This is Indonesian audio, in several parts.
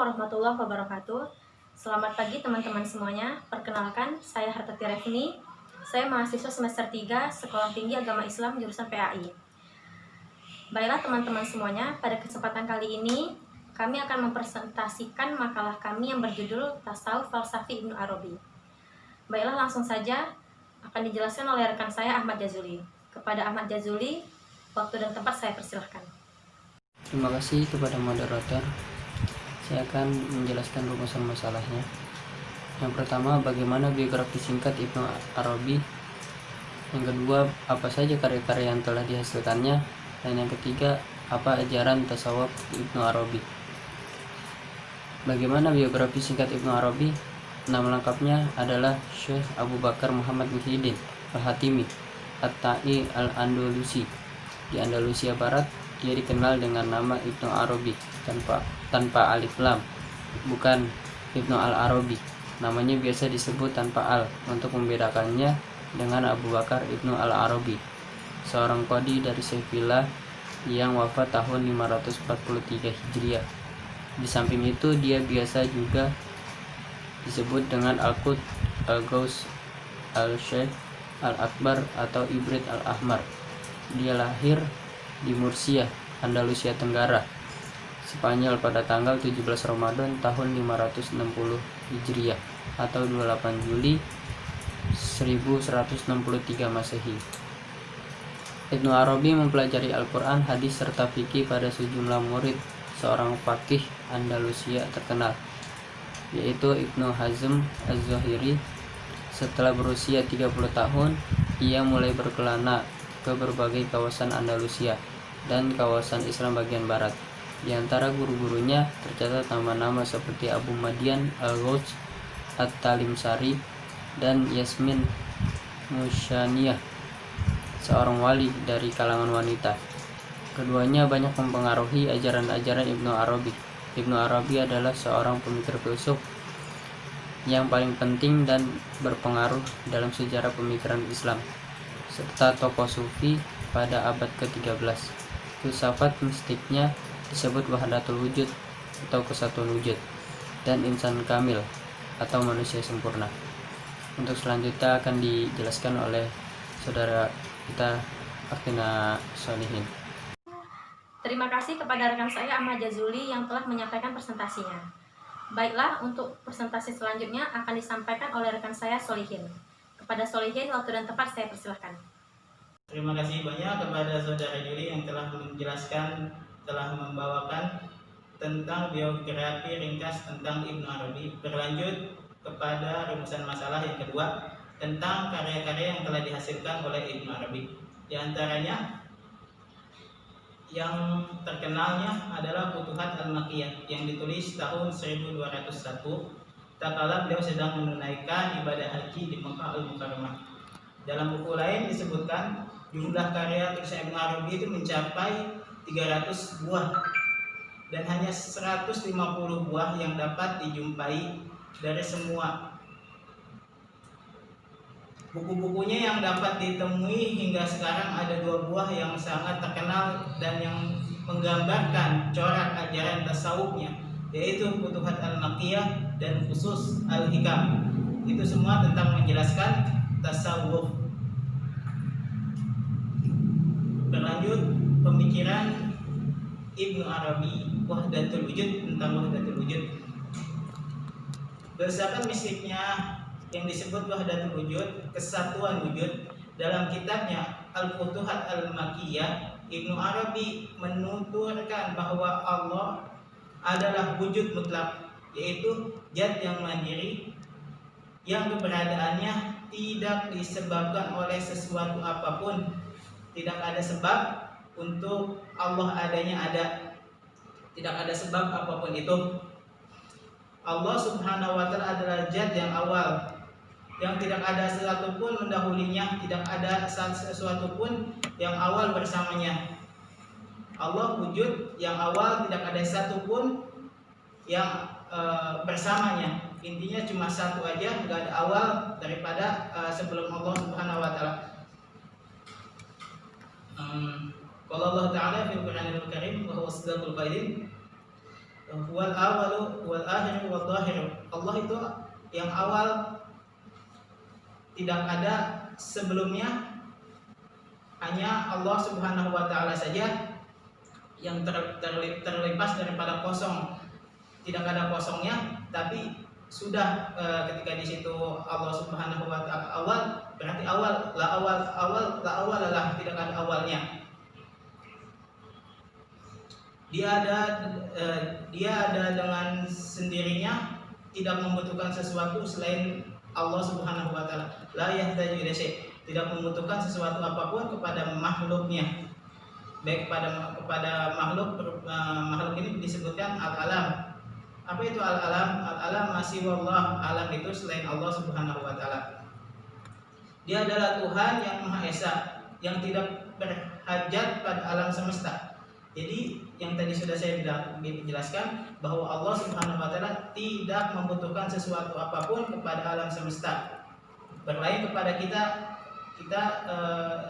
warahmatullahi wabarakatuh. Selamat pagi teman-teman semuanya. Perkenalkan, saya Hartati Refni. Saya mahasiswa semester 3 Sekolah Tinggi Agama Islam jurusan PAI. Baiklah teman-teman semuanya, pada kesempatan kali ini kami akan mempresentasikan makalah kami yang berjudul Tasawuf Falsafi Ibnu Arabi. Baiklah, langsung saja akan dijelaskan oleh rekan saya Ahmad Jazuli. Kepada Ahmad Jazuli, waktu dan tempat saya persilahkan. Terima kasih kepada moderator. Saya akan menjelaskan rumusan masalahnya. Yang pertama, bagaimana biografi singkat Ibnu Arabi. Yang kedua, apa saja karya-karya yang telah dihasilkannya. Dan yang ketiga, apa ajaran tasawuf Ibnu Arabi. Bagaimana biografi singkat Ibnu Arabi? Nama lengkapnya adalah Syekh Abu Bakar Muhammad Muhyiddin Al-Hatimi At-Tai Al-Andalusi. Di Andalusia Barat, dia dikenal dengan nama Ibnu Arabi tanpa alif lam, bukan Ibnu Al-Arabi. Namanya biasa disebut tanpa al untuk membedakannya dengan Abu Bakar Ibnu Al-Arabi, seorang qadhi dari Sevilla yang wafat tahun 543 Hijriah. Di samping itu, dia biasa juga disebut dengan Al-Qutb, Al-Ghaus, Al-Syekh, Al-Akbar atau Ibrid Al-Ahmar. Dia lahir di Murcia, Andalusia Tenggara, Spanyol pada tanggal 17 Ramadan tahun 560 Hijriah atau 28 Juli 1163 Masehi. Ibnu Arabi mempelajari Al-Quran, hadis, serta fikih pada sejumlah murid seorang faqih Andalusia terkenal, yaitu Ibnu Hazm Az-Zahiri. Setelah berusia 30 tahun, ia mulai berkelana ke berbagai kawasan Andalusia dan kawasan Islam bagian barat. Di antara guru-gurunya tercatat nama-nama seperti Abu Madian Al-Ghawth At-Talimsari dan Yasmin Musyaniyah, seorang wali dari kalangan wanita. Keduanya banyak mempengaruhi ajaran-ajaran Ibnu Arabi. Ibnu Arabi adalah seorang pemikir filsuf yang paling penting dan berpengaruh dalam sejarah pemikiran Islam, serta tokoh sufi pada abad ke-13. Filsafat mistiknya disebut wahdatul wujud atau kesatuan wujud, dan insan kamil atau manusia sempurna. Untuk selanjutnya akan dijelaskan oleh saudara kita Akina Solihin. Terima kasih kepada rekan saya Ahmad Jazuli yang telah menyampaikan presentasinya. Baiklah, untuk presentasi selanjutnya akan disampaikan oleh rekan saya Solihin. Kepada Solihin, waktu dan tempat saya persilahkan. Terima kasih banyak kepada saudara Juli yang telah menjelaskan, telah membawakan tentang biografi ringkas tentang Ibnu Arabi. Berlanjut kepada rumusan masalah yang kedua tentang karya-karya yang telah dihasilkan oleh Ibnu Arabi. Di antaranya yang terkenalnya adalah Futuhat Al-Makkiyah yang ditulis tahun 1201 tatkala beliau sedang menunaikan ibadah haji di Mekah Al-Mukarramah. Dalam buku lain disebutkan jumlah karya tulisan Ibnu Arabi itu mencapai 300 buah dan hanya 150 buah yang dapat dijumpai dari semua. Buku-bukunya yang dapat ditemui hingga sekarang ada 2 buah yang sangat terkenal dan yang menggambarkan corak ajaran tasawufnya, yaitu Futuhat Al-Makkiyah dan Fusus Al-Hikam. Itu semua tentang menjelaskan tasawuf. Berlanjut pemikiran Ibnu Arabi Wahdatul Wujud, tentang Wahdatul Wujud. Berdasarkan mistiknya yang disebut Wahdatul Wujud, kesatuan wujud, dalam kitabnya Al-Futuhat Al-Makkiyah, Ibnu Arabi menuturkan bahwa Allah adalah wujud mutlak, yaitu zat yang mandiri yang keberadaannya tidak disebabkan oleh sesuatu apapun. Tidak ada sebab untuk Allah adanya ada. Tidak ada sebab apapun itu. Allah Subhanahu wa Ta'ala adalah zat yang awal, yang tidak ada sesuatu pun mendahulinya, tidak ada sesuatu pun yang awal bersamanya. Allah wujud yang awal, tidak ada satu pun yang bersamanya. Intinya cuma satu aja, nggak ada awal daripada sebelum Allah Subhanahu wa Ta'ala. Kalau Allah Ta'ala fil Qur'anil Karim wa huwa asdaqul qailin, wal awalu wal akhiru wal zahiru. Allah itu yang awal, tidak ada sebelumnya, hanya Allah Subhanahu wa taala saja yang terlepas daripada kosong, tidak ada kosongnya. Tapi sudah ketika di situ Allah Subhanahu wa taala awal, berarti awal la awal lah, tidak ada awalnya. Dia ada dengan sendirinya, tidak membutuhkan sesuatu selain Allah Subhanahu wa taala. La yahtaju ila syai', tidak membutuhkan sesuatu apapun kepada makhluknya. Baik kepada makhluk ini disebutkan al-alam. Apa itu al-alam? Al-alam masih wallah, alam itu selain Allah Subhanahu wa taala. Dia adalah Tuhan yang Maha Esa, yang tidak berhajat pada alam semesta. Jadi yang tadi sudah saya jelaskan bahwa Allah Subhanahu wa taala tidak membutuhkan sesuatu apapun kepada alam semesta. Berlain kepada kita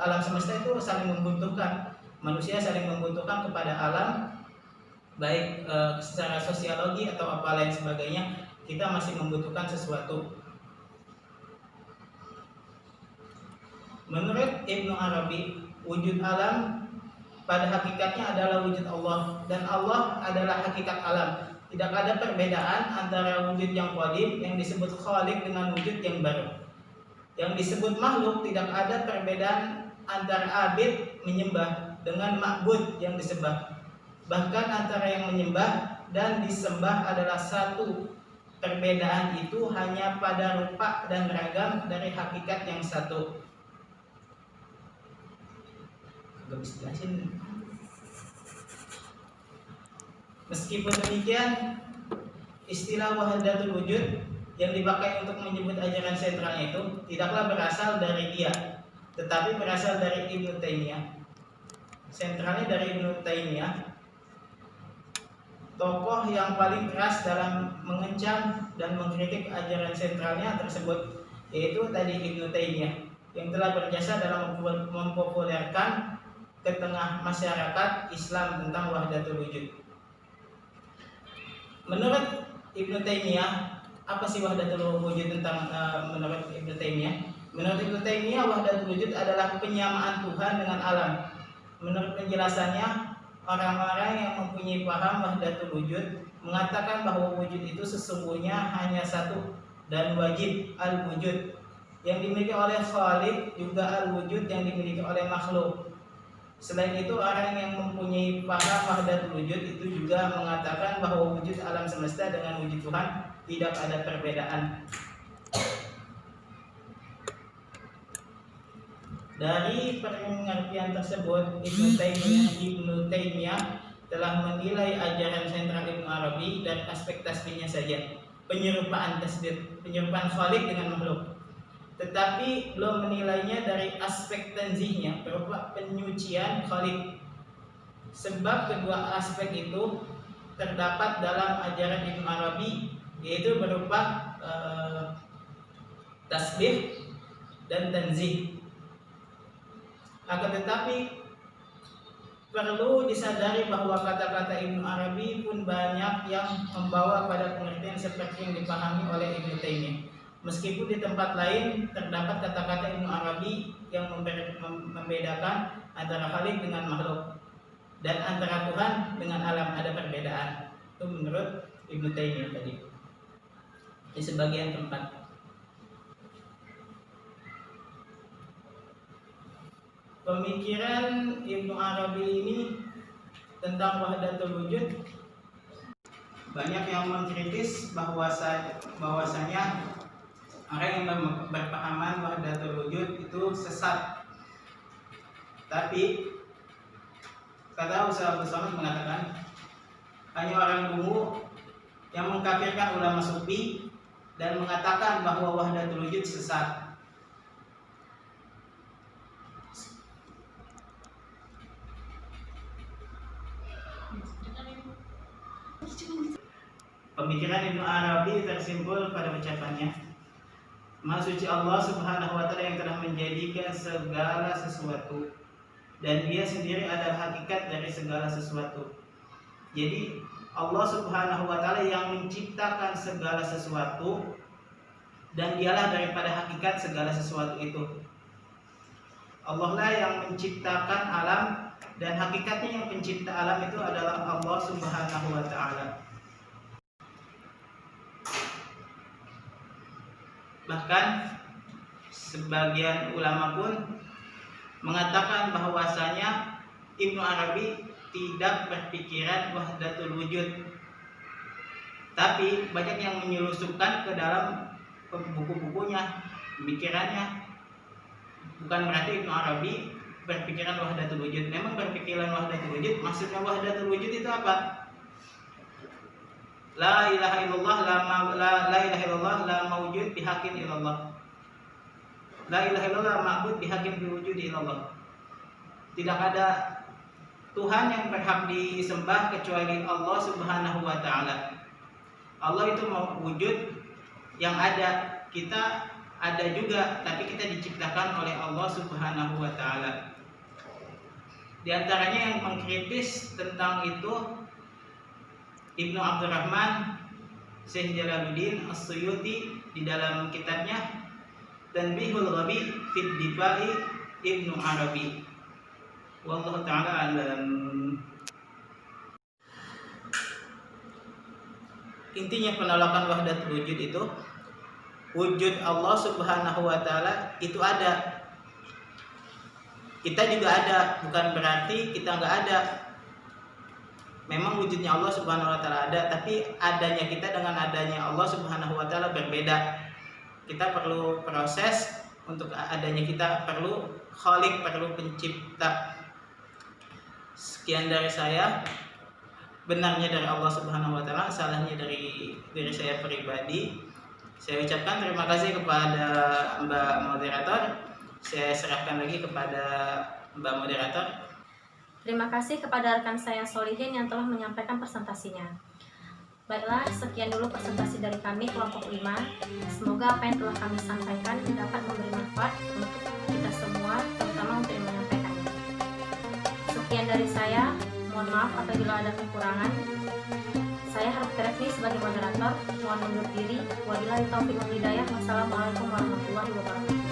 alam semesta itu saling membutuhkan. Manusia saling membutuhkan kepada alam, baik secara sosiologi atau apa lain sebagainya. Kita masih membutuhkan sesuatu. Menurut Ibnu Arabi, wujud alam pada hakikatnya adalah wujud Allah, dan Allah adalah hakikat alam. Tidak ada perbedaan antara wujud yang qadim yang disebut khaliq dengan wujud yang baru. Yang disebut makhluk, tidak ada perbedaan antara abid menyembah dengan ma'bud yang disembah. Bahkan antara yang menyembah dan disembah adalah satu. Perbedaan itu hanya pada rupa dan ragam dari hakikat yang satu. Gak bisa jelasin. Meskipun demikian, istilah wahdatul wujud yang dipakai untuk menyebut ajaran sentralnya itu tidaklah berasal dari dia, tetapi berasal dari Ibnu Taimiyah. Sentralnya dari Ibnu Taimiyah, tokoh yang paling keras dalam mengecam dan mengkritik ajaran sentralnya tersebut, yaitu tadi Ibnu Taimiyah, yang telah berjasa dalam mempopulerkan ke tengah masyarakat Islam tentang wahdatul wujud. Menurut Ibnu Taimiyah, apa sih wahdatul wujud menurut Ibnu Taimiyah? Menurut Ibnu Taimiyah, wahdatul wujud adalah penyamaan Tuhan dengan alam. Menurut penjelasannya, orang-orang yang mempunyai paham wahdatul wujud mengatakan bahwa wujud itu sesungguhnya hanya satu dan wajib al-wujud yang dimiliki oleh Khaliq, juga al-wujud yang dimiliki oleh makhluk. Selain itu, orang yang mempunyai paham wahdatul wujud itu juga mengatakan bahwa wujud alam semesta dengan wujud Tuhan tidak ada perbedaan. Dari pengertian tersebut, Ibnu Taimiyah telah menilai ajaran sentral Ibnu Arabi dari aspek tasbihnya saja, penyerupaan tasbih, penyerupaan khaliq dengan makhluk. Tetapi belum menilainya dari aspek tanzihnya, berupa penyucian khaliq. Sebab kedua aspek itu terdapat dalam ajaran Ibnu Arabi, yaitu berupa tasbih dan tanzih. Akan tetapi perlu disadari bahwa kata-kata Ibnu Arabi pun banyak yang membawa pada pengertian seperti yang dipahami oleh Ibnu Taimiyah. Meskipun di tempat lain terdapat kata-kata Ibnu Arabi yang membedakan antara khaliq dengan makhluk dan antara Tuhan dengan alam, ada perbedaan. Itu menurut Ibnu Taimiyah tadi. Di sebagian tempat. Pemikiran Ibnu Arabi ini tentang wahdatul wujud banyak yang mengkritis bahwasanya orang yang berpahaman wahdatul wujud itu sesat. Tapi kata Ustaz Abdul Somad mengatakan hanya orang dungu yang mengkafirkan ulama sufi dan mengatakan bahwa wahdatul wujud sesat. Pemikiran Ibnu Arabi tersimpul pada ucapannya, Maha suci Allah Subhanahu wa taala yang telah menjadikan segala sesuatu, dan Dia sendiri adalah hakikat dari segala sesuatu. Jadi Allah Subhanahu wa taala yang menciptakan segala sesuatu dan dialah daripada hakikat segala sesuatu itu. Allah lah yang menciptakan alam dan hakikatnya yang pencipta alam itu adalah Allah Subhanahu wa taala. Bahkan sebagian ulama pun mengatakan bahwasanya Ibnu Arabi tidak berpikiran wahdatul wujud, tapi banyak yang menyelusupkan ke dalam buku-bukunya, pemikirannya. Bukan berarti Ibnu Arabi berpikiran wahdatul wujud. Memang berpikiran wahdatul wujud, maksudnya wahdatul wujud itu apa? La ilaha illallah la ilaha illallah la mawjud bihaqqin illallah. La ilaha illallah ma'bud bihaqqin biwujudi illallah. Tidak ada Tuhan yang berhak disembah kecuali Allah Subhanahu wa taala. Allah itu wujud yang ada, kita ada juga, tapi kita diciptakan oleh Allah Subhanahu wa taala. Di antaranya yang mengkritis tentang itu Ibnu Abdurrahman Syekh Jalaluddin As-Suyuti di dalam kitabnya Tanbihul Ghabi fid Difa'i Ibnu Arabi. Wallahu ta'ala alam. Intinya penolakan wahdatul wujud itu, wujud Allah Subhanahu wa taala itu ada. Kita juga ada, bukan berarti kita nggak ada. Memang wujudnya Allah Subhanahu wa taala ada, tapi adanya kita dengan adanya Allah Subhanahu wa taala berbeda. Kita perlu proses untuk adanya kita, perlu khalik, perlu pencipta. Sekian dari saya. Benarnya dari Allah Subhanahu wa taala, salahnya dari diri saya pribadi. Saya ucapkan terima kasih kepada Mbak Moderator. Saya serahkan lagi kepada Mbak Moderator. Terima kasih kepada rekan saya Solihin yang telah menyampaikan presentasinya. Baiklah, sekian dulu presentasi dari kami kelompok 5. Semoga apa yang telah kami sampaikan dapat memberi manfaat untuk kita semua, terutama untuk yang menyampaikannya. Sekian dari saya, mohon maaf apabila ada kekurangan. Saya Hartati Refni sebagai moderator, mohon undur diri. Wabillahi taufiq wal hidayah. Wassalamualaikum warahmatullahi wabarakatuh.